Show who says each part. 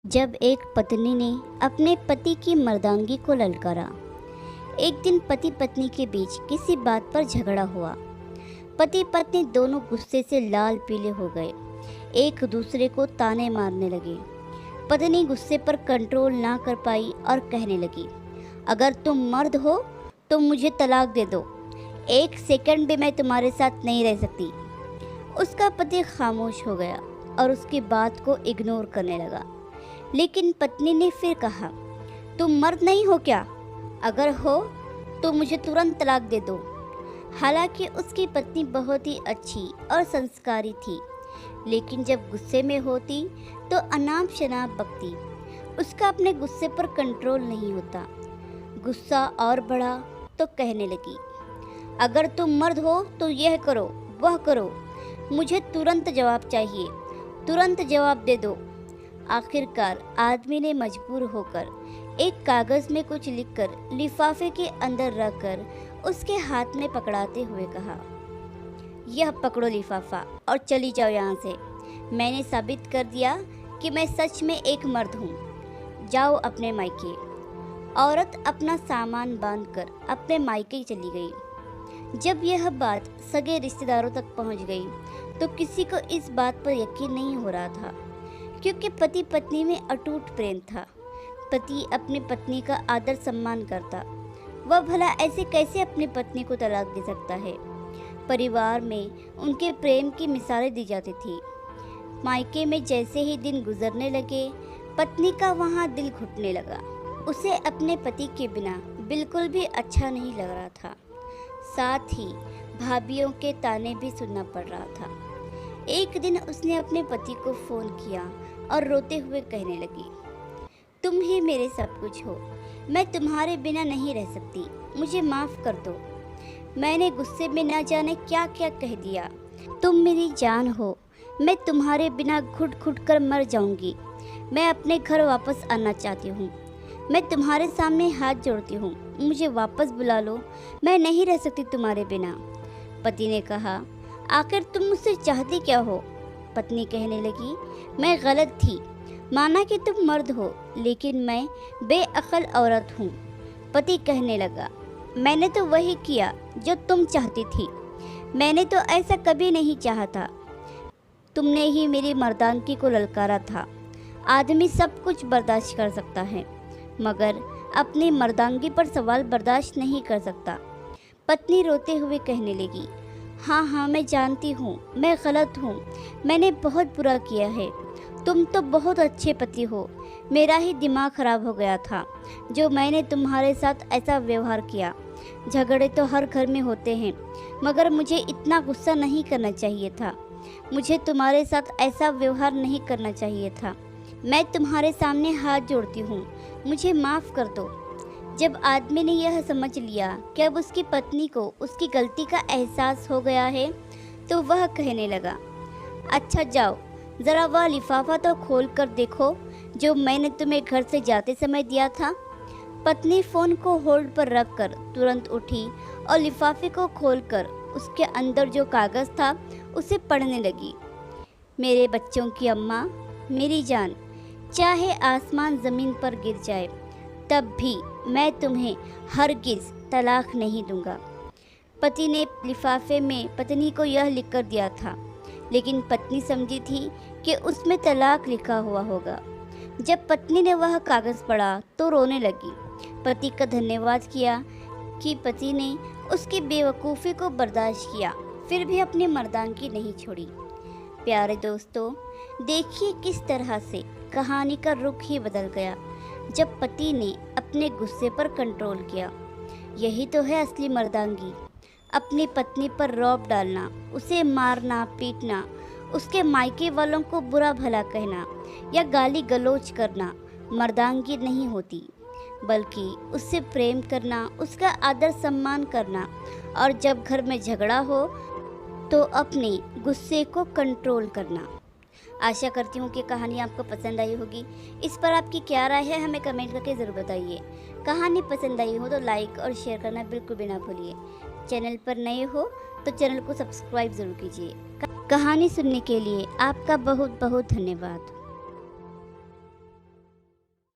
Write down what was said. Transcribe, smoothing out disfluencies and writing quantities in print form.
Speaker 1: जब एक पत्नी ने अपने पति की मर्दानगी को ललकारा। एक दिन पति पत्नी के बीच किसी बात पर झगड़ा हुआ। पति पत्नी दोनों गुस्से से लाल पीले हो गए, एक दूसरे को ताने मारने लगे। पत्नी गुस्से पर कंट्रोल ना कर पाई और कहने लगी, अगर तुम मर्द हो तो मुझे तलाक दे दो, एक सेकंड भी मैं तुम्हारे साथ नहीं रह सकती। उसका पति खामोश हो गया और उसकी बात को इग्नोर करने लगा। लेकिन पत्नी ने फिर कहा, तुम मर्द नहीं हो क्या? अगर हो तो मुझे तुरंत तलाक दे दो। हालांकि उसकी पत्नी बहुत ही अच्छी और संस्कारी थी, लेकिन जब गुस्से में होती तो अनाप शनाप बकती। उसका अपने गुस्से पर कंट्रोल नहीं होता। गुस्सा और बढ़ा तो कहने लगी, अगर तुम मर्द हो तो यह करो वह करो, मुझे तुरंत जवाब चाहिए, तुरंत जवाब दे दो। आखिरकार आदमी ने मजबूर होकर एक कागज़ में कुछ लिखकर लिफाफे के अंदर रखकर उसके हाथ में पकड़ाते हुए कहा, यह पकड़ो लिफाफा और चली जाओ यहाँ से। मैंने साबित कर दिया कि मैं सच में एक मर्द हूँ। जाओ अपने मायके। औरत अपना सामान बांधकर अपने मायके चली गई। जब यह बात सगे रिश्तेदारों तक पहुँच गई तो किसी को इस बात पर यकीन नहीं हो रहा था, क्योंकि पति पत्नी में अटूट प्रेम था। पति अपनी पत्नी का आदर सम्मान करता, वह भला ऐसे कैसे अपनी पत्नी को तलाक दे सकता है। परिवार में उनके प्रेम की मिसालें दी जाती थी। मायके में जैसे ही दिन गुजरने लगे, पत्नी का वहाँ दिल घुटने लगा। उसे अपने पति के बिना बिल्कुल भी अच्छा नहीं लग रहा था। साथ ही भाभियों के ताने भी सुनना पड़ रहा था। एक दिन उसने अपने पति को फ़ोन किया और रोते हुए कहने लगी, तुम ही मेरे सब कुछ हो, मैं तुम्हारे बिना नहीं रह सकती, मुझे माफ़ कर दो। मैंने गुस्से में न जाने क्या क्या कह दिया। तुम मेरी जान हो, मैं तुम्हारे बिना घुट घुट कर मर जाऊंगी। मैं अपने घर वापस आना चाहती हूँ। मैं तुम्हारे सामने हाथ जोड़ती हूँ, मुझे वापस बुला लो, मैं नहीं रह सकती तुम्हारे बिना। पति ने कहा, आखिर तुम मुझसे चाहती क्या हो? पत्नी कहने लगी, मैं गलत थी, माना कि तुम मर्द हो, लेकिन मैं बेअक्ल औरत हूँ। पति कहने लगा, मैंने तो वही किया जो तुम चाहती थी, मैंने तो ऐसा कभी नहीं चाहा था। तुमने ही मेरी मर्दानगी को ललकारा था। आदमी सब कुछ बर्दाश्त कर सकता है, मगर अपनी मर्दानगी पर सवाल बर्दाश्त नहीं कर सकता। पत्नी रोते हुए कहने लगी, हाँ, मैं जानती हूँ, मैं गलत हूँ, मैंने बहुत बुरा किया है। तुम तो बहुत अच्छे पति हो, मेरा ही दिमाग खराब हो गया था जो मैंने तुम्हारे साथ ऐसा व्यवहार किया। झगड़े तो हर घर में होते हैं, मगर मुझे इतना गुस्सा नहीं करना चाहिए था। मुझे तुम्हारे साथ ऐसा व्यवहार नहीं करना चाहिए था। मैं तुम्हारे सामने हाथ जोड़ती हूँ, मुझे माफ़ कर दो। जब आदमी ने यह समझ लिया कि अब उसकी पत्नी को उसकी गलती का एहसास हो गया है, तो वह कहने लगा, अच्छा जाओ, ज़रा वह लिफाफा तो खोल कर देखो जो मैंने तुम्हें घर से जाते समय दिया था। पत्नी फ़ोन को होल्ड पर रखकर तुरंत उठी और लिफाफे को खोलकर उसके अंदर जो कागज़ था उसे पढ़ने लगी। मेरे बच्चों की अम्मा, मेरी जान, चाहे आसमान ज़मीन पर गिर जाए तब भी मैं तुम्हें हरगिज़ तलाक नहीं दूंगा। पति ने लिफाफे में पत्नी को यह लिखकर दिया था, लेकिन पत्नी समझी थी कि उसमें तलाक लिखा हुआ होगा। जब पत्नी ने वह कागज़ पढ़ा तो रोने लगी। पति का धन्यवाद किया कि पति ने उसकी बेवकूफ़ी को बर्दाश्त किया, फिर भी अपनी मर्दानगी नहीं छोड़ी। प्यारे दोस्तों, देखिए किस तरह से कहानी का रुख ही बदल गया जब पति ने अपने गुस्से पर कंट्रोल किया। यही तो है असली मर्दानगी, अपनी पत्नी पर रौब डालना, उसे मारना पीटना, उसके मायके वालों को बुरा भला कहना या गाली गलौज करना मर्दानगी नहीं होती, बल्कि उससे प्रेम करना, उसका आदर सम्मान करना, और जब घर में झगड़ा हो तो अपने गुस्से को कंट्रोल करना। आशा करती हूँ कि कहानी आपको पसंद आई होगी। इस पर आपकी क्या राय है, हमें कमेंट करके ज़रूर बताइए। कहानी पसंद आई हो तो लाइक और शेयर करना बिल्कुल भी ना भूलिए। चैनल पर नए हो तो चैनल को सब्सक्राइब ज़रूर कीजिए। कहानी सुनने के लिए आपका बहुत बहुत धन्यवाद।